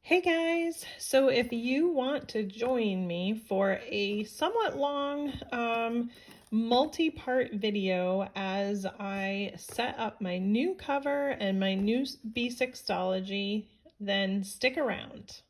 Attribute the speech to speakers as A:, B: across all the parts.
A: Hey guys, so if you want to join me for a somewhat long multi-part video as I set up my new cover and my new B6ology, then stick around.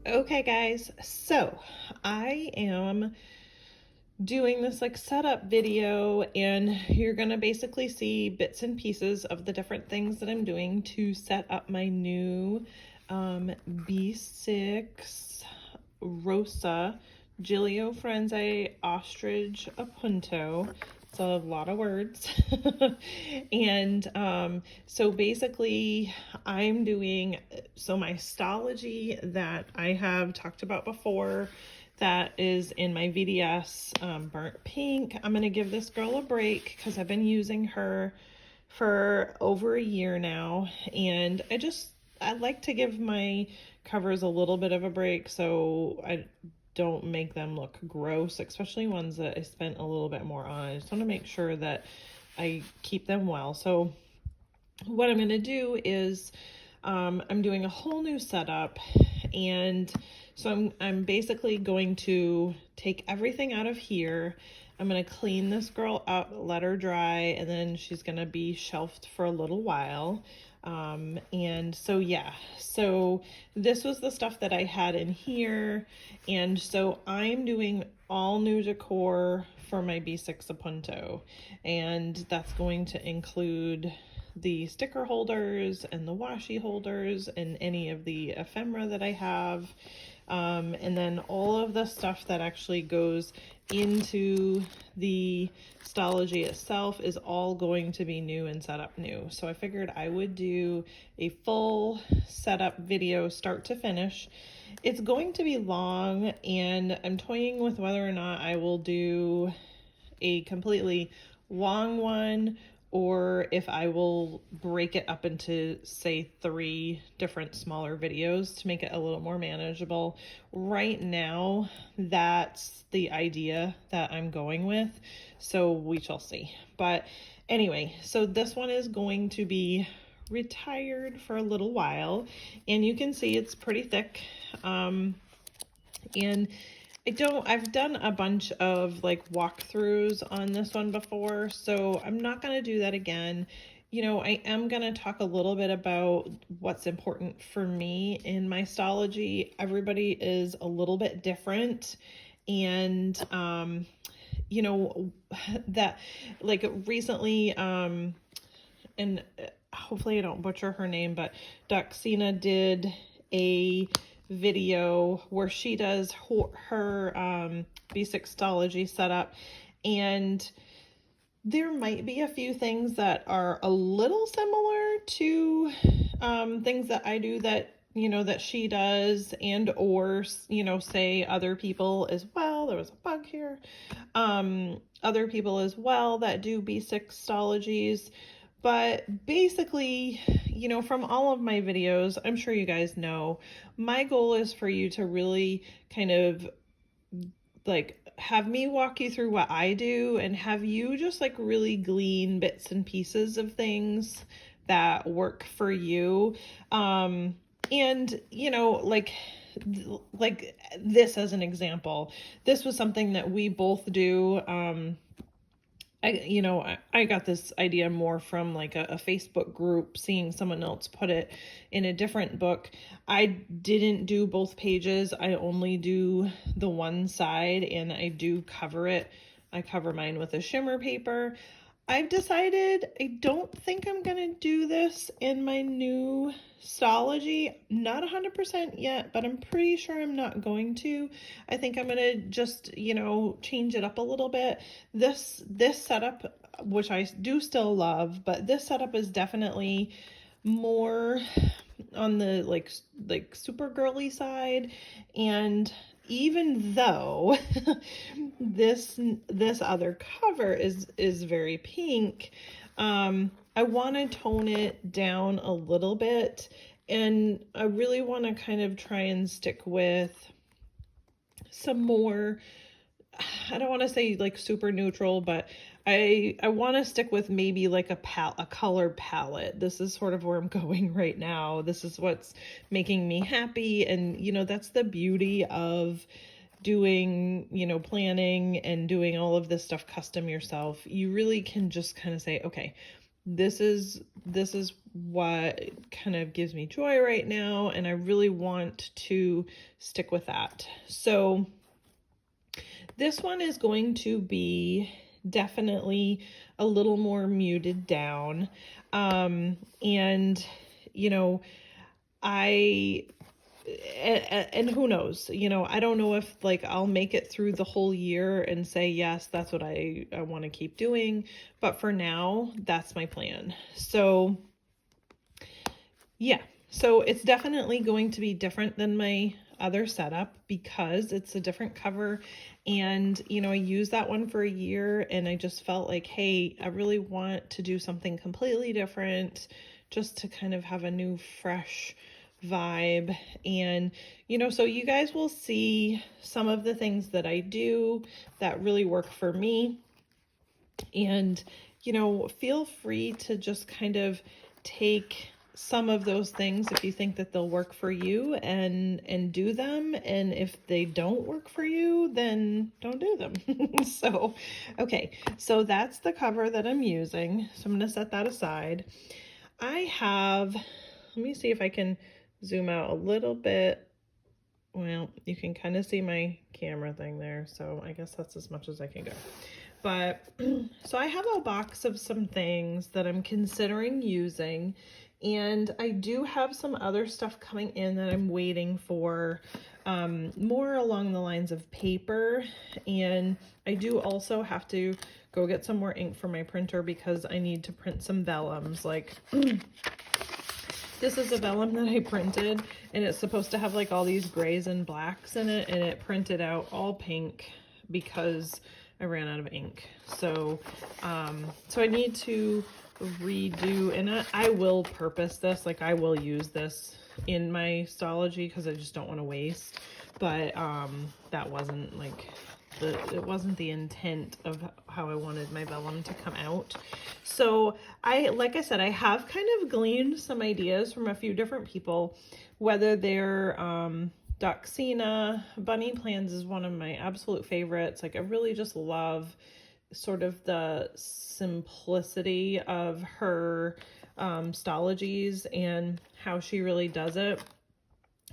A: Okay guys, so I am doing this like setup video, and you're gonna basically see bits and pieces of the different things that I'm doing to set up my new B6 Rosa Gillio Rosa Appunto. It's a lot of words. And so basically I'm doing, so my stology that I have talked about before, that is in my VDS burnt pink. I'm going to give this girl a break because I've been using her for over a year now, and I like to give my covers a little bit of a break so I don't make them look gross, especially ones that I spent a little bit more on. I just want to make sure that I keep them well. So what I'm going to do is I'm doing a whole new setup, and so I'm basically going to take everything out of here. I'm going to clean this girl up, let her dry, and then she's going to be shelved for a little while. And so yeah, so this was the stuff that I had in here, and so I'm doing all new decor for my B6 Appunto, and that's going to include the sticker holders and the washi holders and any of the ephemera that I have, and then all of the stuff that actually goes into the stology itself is all going to be new and set up new. So I figured I would do a full setup video start to finish. It's going to be long, and I'm toying with whether or not I will do a completely long one or if I will break it up into, say, 3 different smaller videos to make it a little more manageable. Right now, that's the idea that I'm going with, so we shall see. But anyway, so this one is going to be retired for a little while, and you can see it's pretty thick. And I've done a bunch of like walkthroughs on this one before, so I'm not going to do that again. You know, I am going to talk a little bit about what's important for me in my stology. Everybody is a little bit different, and you know, that like recently, and hopefully I don't butcher her name, but Doxina did a video where she does her B6ology setup, and there might be a few things that are a little similar to things that I do that, you know, that she does, and or, you know, say other people as well. There was a bug here. Other people as well that do B6ologies. But basically, you know, from all of my videos, I'm sure you guys know, my goal is for you to really kind of like have me walk you through what I do and have you just like really glean bits and pieces of things that work for you. And, you know, like this as an example, this was something that we both do. I got this idea more from like a Facebook group, seeing someone else put it in a different book. I didn't do both pages. I only do the one side, and I do cover it. I cover mine with a shimmer paper. I've decided I don't think I'm going to do this in my new stology. Not 100% yet, but I'm pretty sure I'm not going to. I think I'm going to just, you know, change it up a little bit. This setup, which I do still love, but this setup is definitely more on the like super girly side. And even though this other cover is very pink, I want to tone it down a little bit, and I really want to kind of try and stick with some more, I don't want to say like super neutral, but I want to stick with maybe like a color palette. This is sort of where I'm going right now. This is what's making me happy, and you know, that's the beauty of doing, you know, planning and doing all of this stuff custom yourself. You really can just kind of say, okay, this is what kind of gives me joy right now, and I really want to stick with that. So this one is going to be definitely a little more muted down. And, you know, and who knows, you know, I don't know if like I'll make it through the whole year and say, yes, that's what I want to keep doing. But for now, that's my plan. So yeah, so it's definitely going to be different than my other setup because it's a different cover. And, you know, I used that one for a year and I just felt like, hey, I really want to do something completely different just to kind of have a new, fresh vibe. And, you know, so you guys will see some of the things that I do that really work for me. And, you know, feel free to just kind of take some of those things if you think that they'll work for you and do them. And if they don't work for you, then don't do them. So, okay, so that's the cover that I'm using. So I'm going to set that aside. I have, let me see if I can zoom out a little bit. Well, you can kind of see my camera thing there. So I guess that's as much as I can go. But so I have a box of some things that I'm considering using, and I do have some other stuff coming in that I'm waiting for, more along the lines of paper. And I do also have to go get some more ink for my printer because I need to print some vellums. Like this is a vellum that I printed, and it's supposed to have like all these grays and blacks in it, and it printed out all pink because I ran out of ink. So, so I need to redo, and I will purpose this, like I will use this in my Stalogy because I just don't want to waste. But that wasn't like it wasn't the intent of how I wanted my vellum to come out. So like I said, I have kind of gleaned some ideas from a few different people, whether they're Doxina. Bunny Plans is one of my absolute favorites. Like I really just love sort of the simplicity of her Stalogies and how she really does it.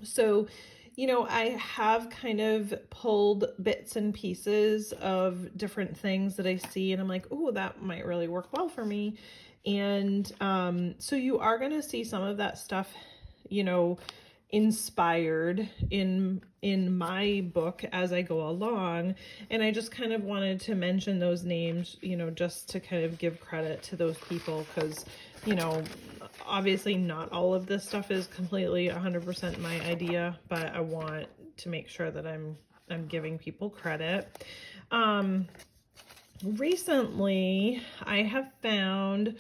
A: So, you know, I have kind of pulled bits and pieces of different things that I see, and I'm like, oh, that might really work well for me. And so you are going to see some of that stuff, you know, inspired in my book as I go along. And I just kind of wanted to mention those names, you know, just to kind of give credit to those people, because, you know, obviously not all of this stuff is completely 100% my idea, but I want to make sure that I'm giving people credit. Recently I have found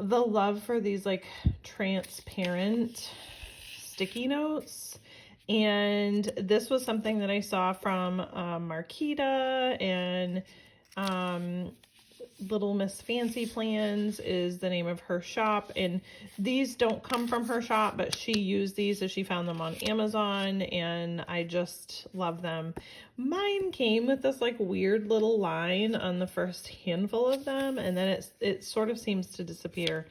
A: the love for these like transparent sticky notes, and this was something that I saw from Marquita, and Little Miss Fancy Plans is the name of her shop, and these don't come from her shop, but she used these as she found them on Amazon, and I just love them. Mine came with this like weird little line on the first handful of them, and then it sort of seems to disappear.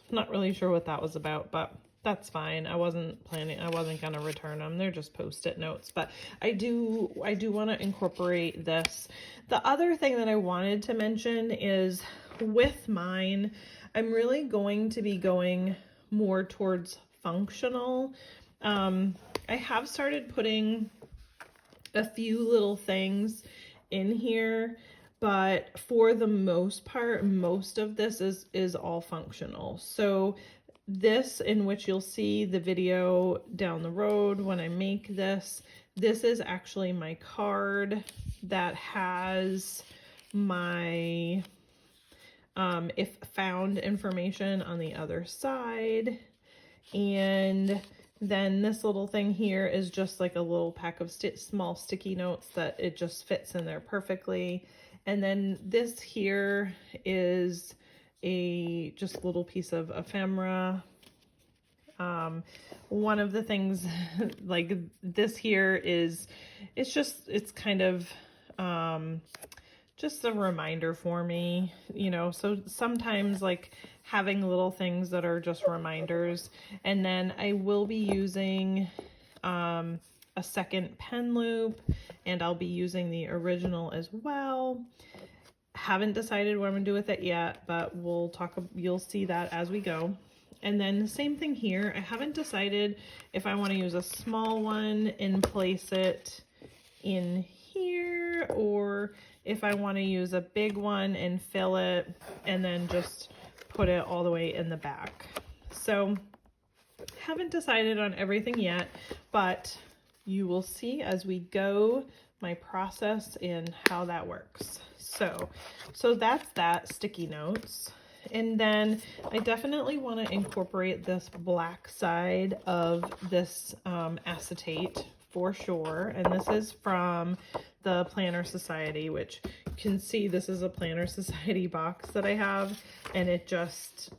A: I'm not really sure what that was about, but that's fine. I wasn't gonna return them. They're just Post-it notes, but I do want to incorporate this. The other thing that I wanted to mention is with mine, I'm really going to be going more towards functional. I have started putting a few little things in here, but for the most part, most of this is all functional. So this, in which you'll see the video down the road when I make this, This is actually my card that has my if found information on the other side. And then this little thing here is just like a little pack of small sticky notes that it just fits in there perfectly. And then this here is a just little piece of ephemera. One of the things like this here is, it's kind of just a reminder for me, you know, so sometimes like having little things that are just reminders. And then I will be using a second pen loop, and I'll be using the original as well. Haven't decided what I'm gonna do with it yet, but you'll see that as we go. And then the same thing here. I haven't decided if I want to use a small one and place it in here, or if I want to use a big one and fill it and then just put it all the way in the back. So haven't decided on everything yet, but you will see as we go my process and how that works. So that's that, sticky notes. And then I definitely want to incorporate this black side of this acetate for sure. And this is from the Planner Society, which you can see this is a Planner Society box that I have. And it just,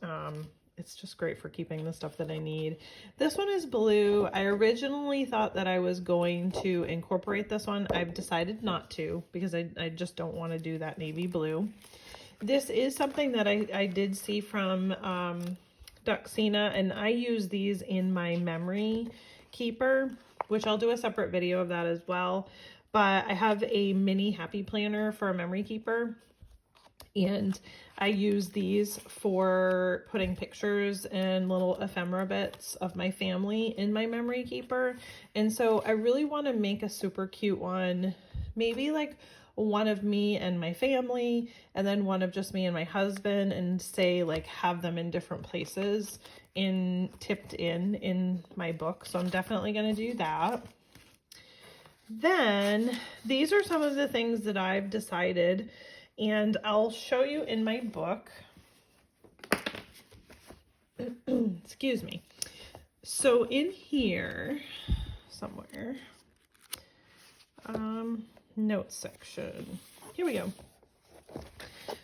A: it's just great for keeping the stuff that I need. This one is blue. I originally thought that I was going to incorporate this one. I've decided not to because I just don't want to do that navy blue. This is something that I did see from Duxina, and I use these in my memory keeper, which I'll do a separate video of that as well. But I have a mini happy planner for a memory keeper, and I use these for putting pictures and little ephemera bits of my family in my memory keeper. And so I really want to make a super cute one, maybe like one of me and my family, and then one of just me and my husband, and say like have them in different places tipped in my book. So I'm definitely going to do that. Then these are some of the things that I've decided, and I'll show you in my book. Excuse me. So in here somewhere, notes section. Here we go.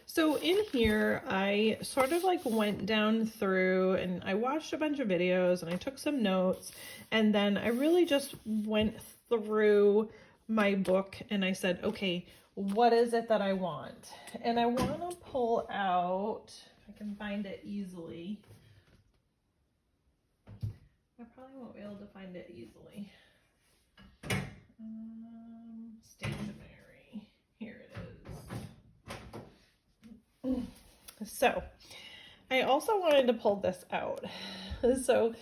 A: So in here, I sort of like went down through and I watched a bunch of videos and I took some notes, and then I really just went through my book and I said, okay, what is it that I want? And I want to pull out, if I can find it easily. I probably won't be able to find it easily. Stationery. Here it is. So I also wanted to pull this out. So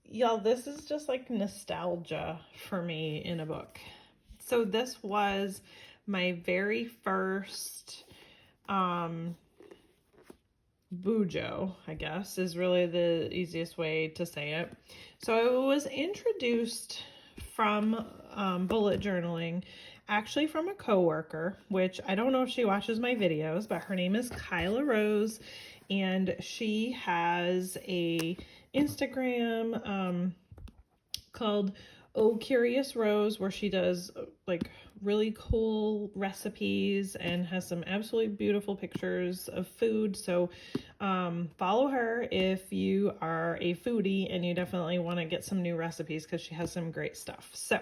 A: y'all, this is just like nostalgia for me in a book. So this was my very first Bujo, I guess, is really the easiest way to say it. So I was introduced from bullet journaling, actually from a coworker, which I don't know if she watches my videos, but her name is Gillio Rose, and she has a Instagram called Oh Curious Rose, where she does like really cool recipes and has some absolutely beautiful pictures of food. So follow her if you are a foodie and you definitely want to get some new recipes, because she has some great stuff. So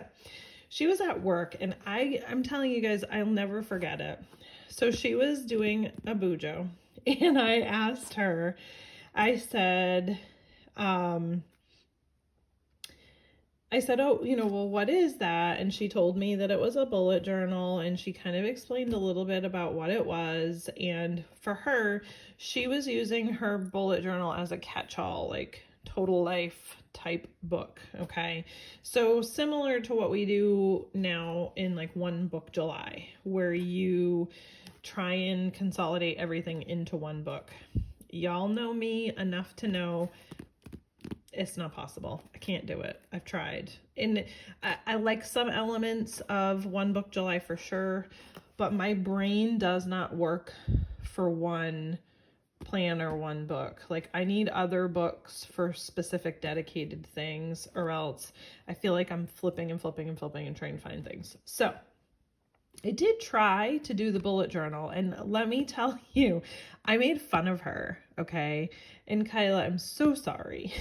A: she was at work, and I'm telling you guys, I'll never forget it. So she was doing a Bujo, and I asked her, I said, oh, you know, well, what is that? And she told me that it was a bullet journal, and she kind of explained a little bit about what it was. And for her, she was using her bullet journal as a catch-all, like total life type book. Okay. So similar to what we do now in like One Book July, where you try and consolidate everything into one book. Y'all know me enough to know it's not possible. I can't do it. I've tried. And I like some elements of One Book July for sure, but my brain does not work for one plan or one book. Like, I need other books for specific dedicated things, or else I feel like I'm flipping and flipping and flipping and trying to find things. So I did try to do the bullet journal, and let me tell you, I made fun of her, okay? And Kyla, I'm so sorry.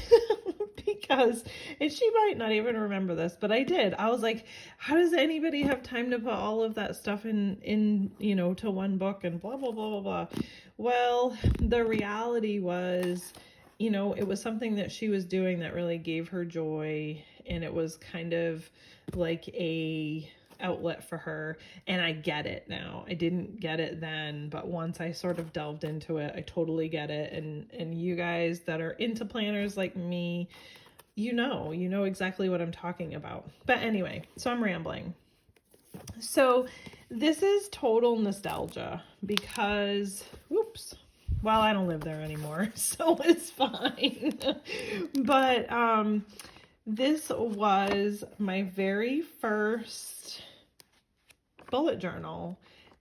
A: Because, and she might not even remember this, but I did. I was like, how does anybody have time to put all of that stuff in, you know, to one book and blah, blah, blah, blah, blah. Well, the reality was, you know, it was something that she was doing that really gave her joy, and it was kind of like a outlet for her, and I get it now. I didn't get it then, but once I sort of delved into it, I totally get it. And you guys that are into planners like me, you know exactly what I'm talking about. But anyway, so I'm rambling. So this is total nostalgia because, whoops, well, I don't live there anymore, so it's fine. But this was my very first bullet journal,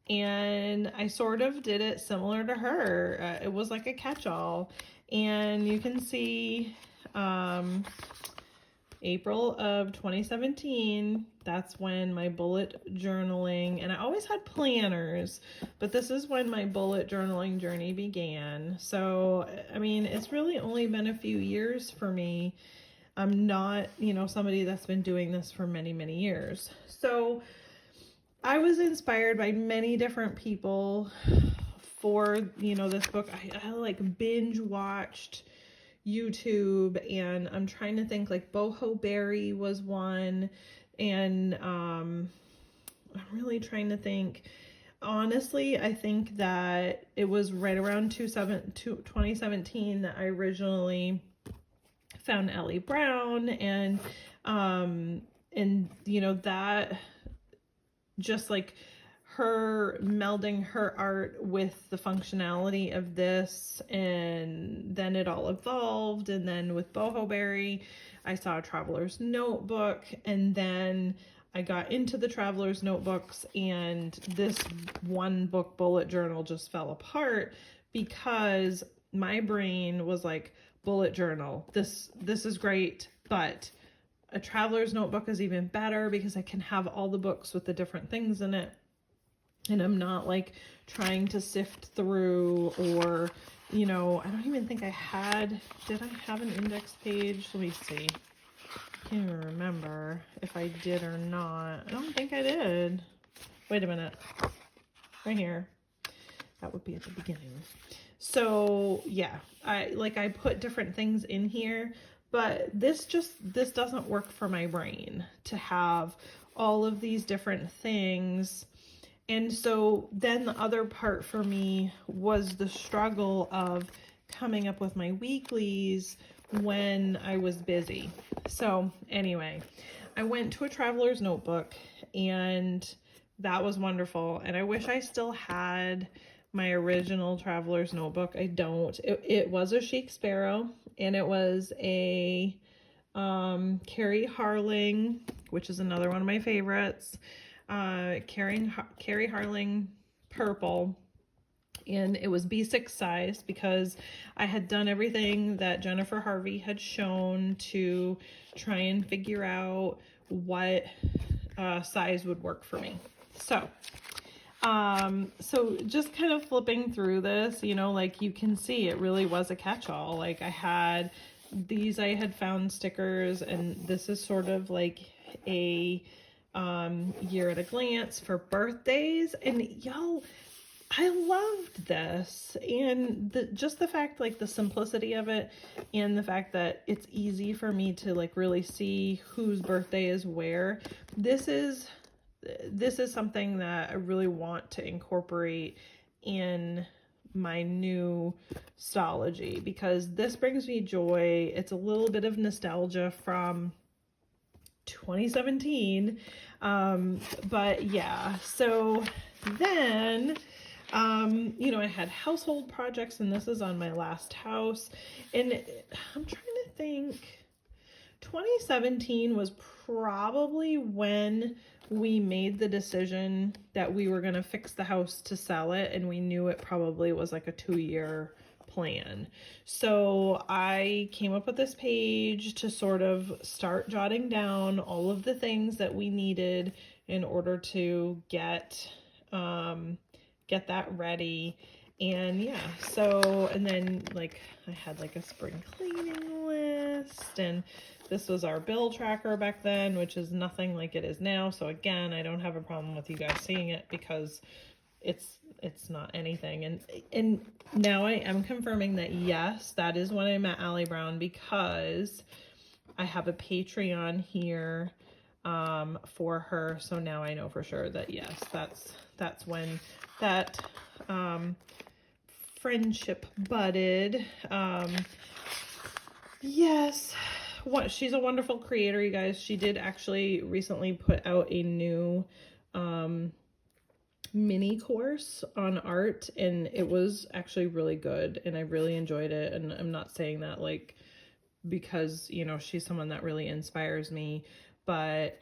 A: and I sort of did it similar to her. It was like a catch-all, and you can see April of 2017, that's when my bullet journaling, and I always had planners, but this is when my bullet journaling journey began. So, I mean, it's really only been a few years for me. I'm not, you know, somebody that's been doing this for many, many years. So I was inspired by many different people for, you know, this book. I like binge watched YouTube, and I'm trying to think, like Boho Berry was one, and I'm really trying to think. Honestly, I think that it was right around 2017 that I originally found Ellie Brown, and you know, that just like her melding her art with the functionality of this, and then it all evolved. And then with Boho Berry, I saw a Traveler's Notebook, and then I got into the Traveler's Notebooks, and this one book bullet journal just fell apart because my brain was like, bullet journal, this is great, but a Traveler's Notebook is even better because I can have all the books with the different things in it. And I'm not like trying to sift through, or, you know, I don't even think did I have an index page? Let me see. I can't even remember if I did or not. I don't think I did. Wait a minute. Right here. That would be at the beginning. So yeah, I put different things in here, but this doesn't work for my brain to have all of these different things. And so then the other part for me was the struggle of coming up with my weeklies when I was busy. So anyway, I went to a Traveler's Notebook, and that was wonderful. And I wish I still had my original Traveler's Notebook. I don't. It was a Chic Sparrow, and it was a Carrie Harling, which is another one of my favorites. Carrie Harling purple, and it was B6 size because I had done everything that Jennifer Harvey had shown to try and figure out what size would work for me. So just kind of flipping through this, you know, like you can see it really was a catch-all. Like I had found stickers, and this is sort of like a year at a glance for birthdays, and y'all, I loved this. And just the fact, like the simplicity of it, and the fact that it's easy for me to like really see whose birthday is where. This is something that I really want to incorporate in my new stology, because this brings me joy. It's a little bit of nostalgia from 2017. But yeah, so then, you know, I had household projects, and this is on my last house, and I'm trying to think, 2017 was probably when we made the decision that we were going to fix the house to sell it, and we knew it probably was like a 2-year plan. So I came up with this page to sort of start jotting down all of the things that we needed in order to get that ready. And yeah, so, and then like I had like a spring cleaning list, and this was our bill tracker back then, which is nothing like it is now. So again, I don't have a problem with you guys seeing it because it's not anything. And now I am confirming that yes, that is when I met Allie Brown, because I have a Patreon here for her. So now I know for sure that yes, that's when that friendship budded. Yes, she's a wonderful creator, you guys. She did actually recently put out a new mini course on art, and it was actually really good, and I really enjoyed it. And I'm not saying that like because, you know, she's someone that really inspires me, but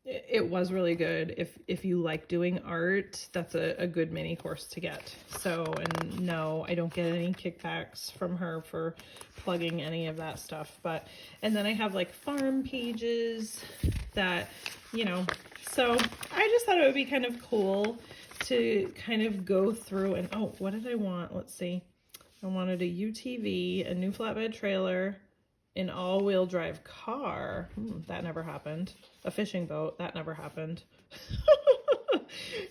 A: it was really good. If you like doing art, that's a good mini course to get. So, and no, I don't get any kickbacks from her for plugging any of that stuff. But, and then I have like farm pages that, you know, so I just thought it would be kind of cool to kind of go through and, oh, what did I want? Let's see. I wanted a UTV, a new flatbed trailer, an all-wheel drive car. That never happened. A fishing boat. That never happened.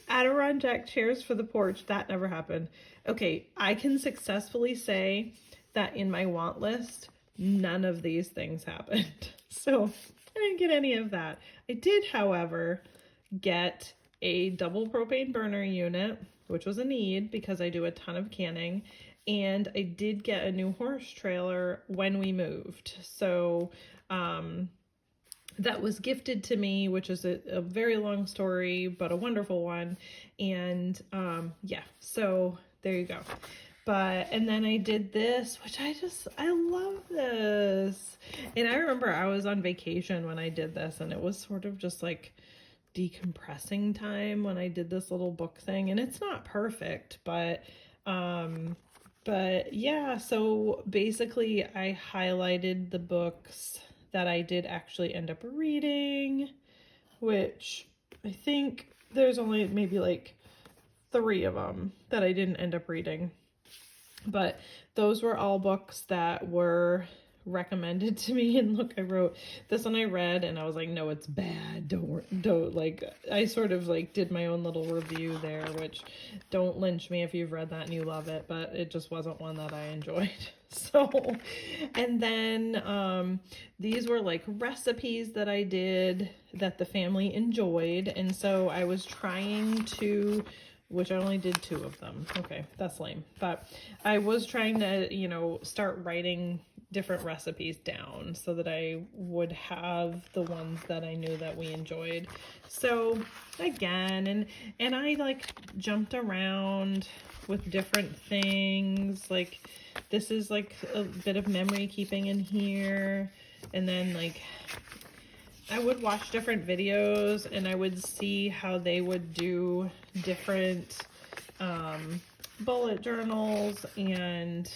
A: Adirondack chairs for the porch. That never happened. Okay, I can successfully say that in my want list, none of these things happened. So I didn't get any of that. I did, however, get a double propane burner unit, which was a need because I do a ton of canning. And I did get a new horse trailer when we moved. So that was gifted to me, which is a very long story, but a wonderful one. And yeah, so there you go. But, and then I did this, which I love this. And I remember I was on vacation when I did this, and it was sort of just like decompressing time when I did this little book thing. And it's not perfect, but yeah, so basically I highlighted the books that I did actually end up reading, which I think there's only maybe like 3 of them that I didn't end up reading. But those were all books that were recommended to me. And look, I wrote this one I read and I was like, no, it's bad. Don't like, I sort of like did my own little review there, which don't lynch me if you've read that and you love it, but it just wasn't one that I enjoyed. So, and then these were like recipes that I did that the family enjoyed. And so I was trying to, which I only did 2 of them. Okay, that's lame. But I was trying to, you know, start writing different recipes down so that I would have the ones that I knew that we enjoyed. So again, and I like jumped around with different things. Like this is like a bit of memory keeping in here. And then like I would watch different videos and I would see how they would do different bullet journals, and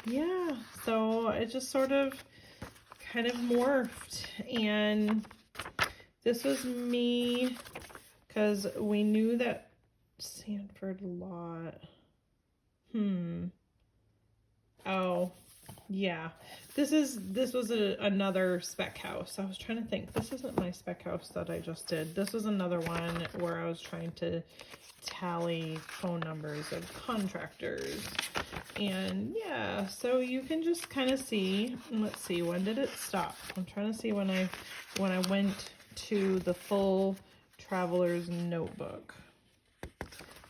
A: yeah, so it just sort of kind of morphed. And this was me because we knew that Sanford lot. Oh, yeah. This was another spec house. I was trying to think. This isn't my spec house that I just did. This was another one where I was trying to tally phone numbers of contractors. And yeah, so you can just kind of see, let's see, when did it stop? I'm trying to see when I went to the full traveler's notebook.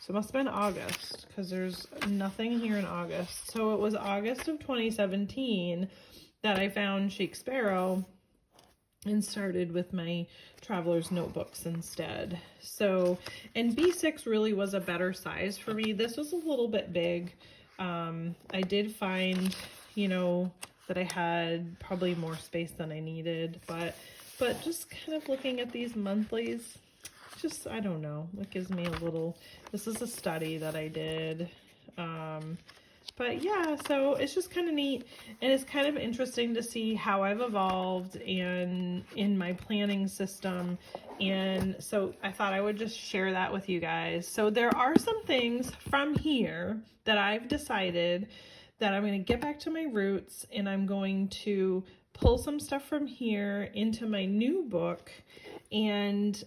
A: So it must have been August, because there's nothing here in August. So it was August of 2017 that I found Chic Sparrow and started with my traveler's notebooks instead. So, and B6 really was a better size for me. This was a little bit big. I did find, you know, that I had probably more space than I needed, but just kind of looking at these monthlies, just, I don't know, it gives me a little, this is a study that I did. But yeah, so it's just kind of neat, and it's kind of interesting to see how I've evolved and in my planning system. And so I thought I would just share that with you guys. So there are some things from here that I've decided that I'm going to get back to my roots, and I'm going to pull some stuff from here into my new book, and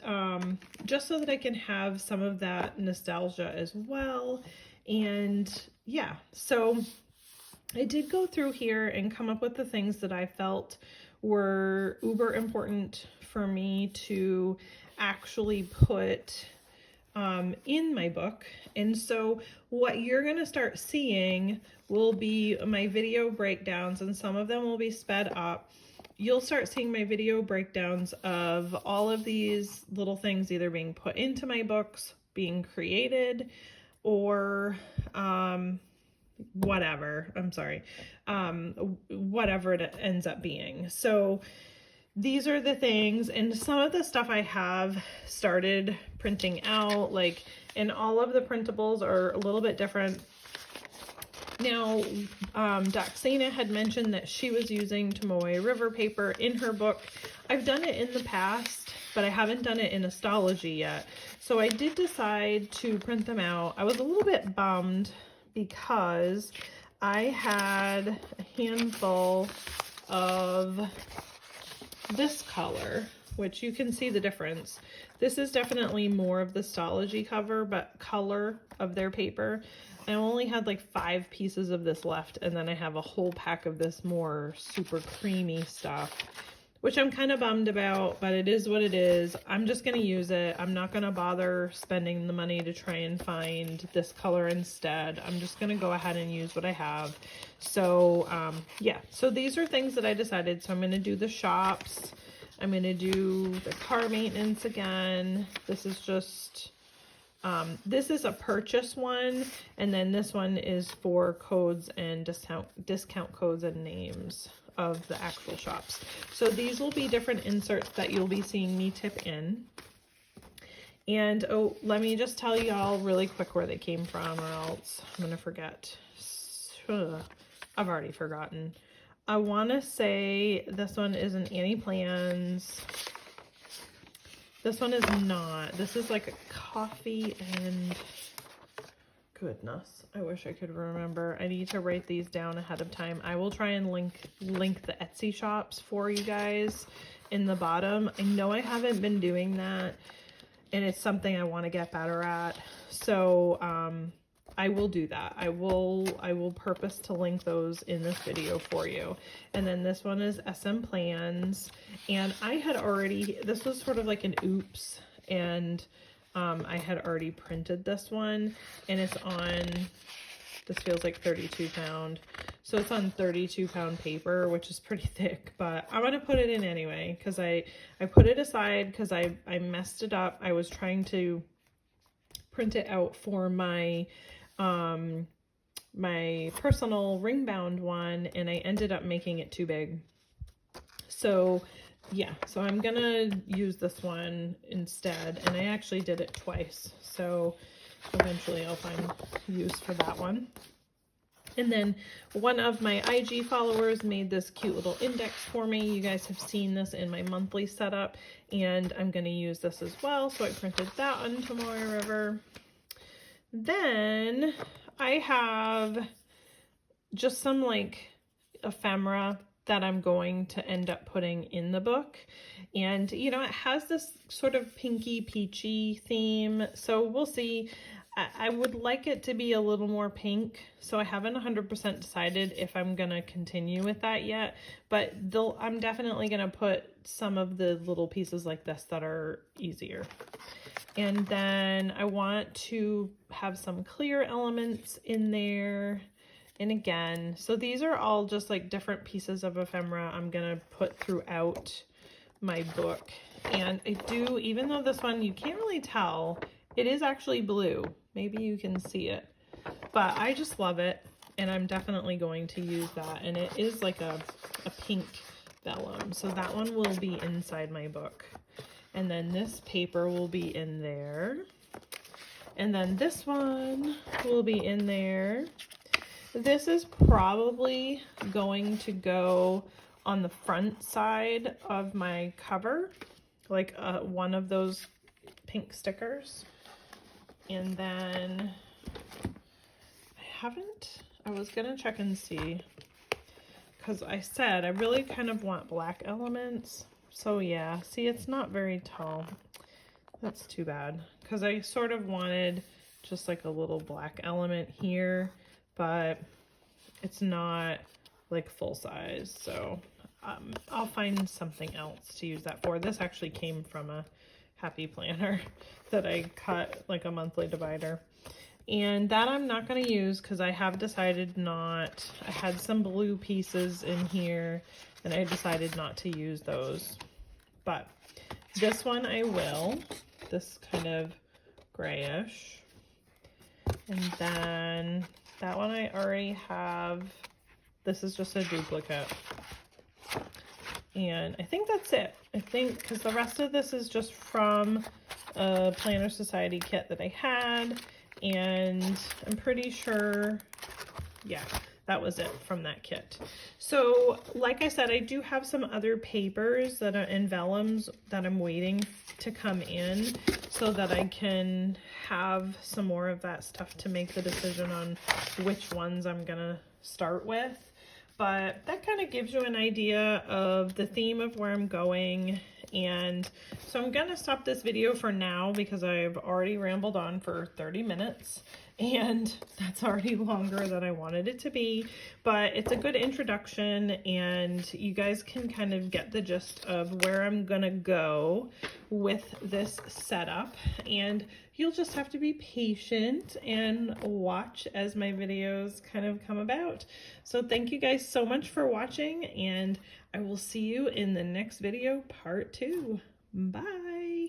A: just so that I can have some of that nostalgia as well. And yeah, so I did go through here and come up with the things that I felt were uber important for me to actually put in my book. And so what you're going to start seeing will be my video breakdowns, and some of them will be sped up. You'll start seeing my video breakdowns of all of these little things either being put into my books, being created, or whatever, whatever it ends up being. So these are the things, and some of the stuff I have started printing out, like, and all of the printables are a little bit different. Now, Doxana had mentioned that she was using Tomoe River paper in her book. I've done it in the past, but I haven't done it in Astology yet. So I did decide to print them out. I was a little bit bummed because I had a handful of this color, which you can see the difference. This is definitely more of the Astology cover, but color of their paper. I only had like 5 pieces of this left, and then I have a whole pack of this more super creamy stuff, which I'm kind of bummed about, but it is what it is. I'm just going to use it. I'm not going to bother spending the money to try and find this color instead. I'm just going to go ahead and use what I have. So, yeah, so these are things that I decided. So I'm going to do the shops. I'm going to do the car maintenance again. This is just, this is a purchase one, and then this one is for codes and discount codes and names of the actual shops. So these will be different inserts that you'll be seeing me tip in. And oh, let me just tell y'all really quick where they came from, or else I'm gonna forget. I've already forgotten. I want to say this one is an Annie Plans. This one is not. This is like a coffee and goodness, I wish I could remember. I need to write these down ahead of time. I will try and link the Etsy shops for you guys in the bottom. I know I haven't been doing that, and it's something I want to get better at. So I will do that. I will purpose to link those in this video for you. And then this one is SM Plans, and I had already, this was sort of like an oops, and I had already printed this one, and it's on, this feels like 32 pound. So it's on 32 pound paper, which is pretty thick, but I'm going to put it in anyway, because I put it aside because I messed it up. I was trying to print it out for my my personal ring bound one, and I ended up making it too big. So yeah, so I'm gonna use this one instead, and I actually did it twice, so eventually I'll find use for that one. And then one of my IG followers made this cute little index for me. You guys have seen this in my monthly setup, and I'm going to use this as well. So I printed that on Tomoe River. Then I have just some like ephemera that I'm going to end up putting in the book. And, you know, it has this sort of pinky peachy theme. So we'll see. I would like it to be a little more pink, so I haven't 100% decided if I'm going to continue with that yet, but I'm definitely going to put some of the little pieces like this that are easier. And then I want to have some clear elements in there. And again, so these are all just like different pieces of ephemera I'm going to put throughout my book. And I do, even though this one, you can't really tell, it is actually blue. Maybe you can see it, but I just love it. and I'm definitely going to use that. And it is like a pink vellum, so that one will be inside my book. And then this paper will be in there. And then this one will be in there. This is probably going to go on the front side of my cover, like one of those pink stickers. And then I was gonna check and see, because I said I really kind of want black elements. So yeah, see, it's not very tall. That's too bad, because I sort of wanted just like a little black element here, but it's not like full size. So I'll find something else to use that for. This actually came from a Happy Planner that I cut, like a monthly divider. And that I'm not going to use because I have decided not. I had some blue pieces in here and I decided not to use those. But this one I will. This kind of grayish. And then that one I already have. This is just a duplicate. And I think that's it. I think because the rest of this is just from a Planner Society kit that I had. And I'm pretty sure, yeah, that was it from that kit. So like I said, I do have some other papers that are in vellums that I'm waiting to come in so that I can have some more of that stuff to make the decision on which ones I'm gonna start with. But that kind of gives you an idea of the theme of where I'm going. And so I'm going to stop this video for now because I've already rambled on for 30 minutes and that's already longer than I wanted it to be, but it's a good introduction and you guys can kind of get the gist of where I'm going to go with this setup, and you'll just have to be patient and watch as my videos kind of come about. So thank you guys so much for watching, and I will see you in the next video, part 2. Bye.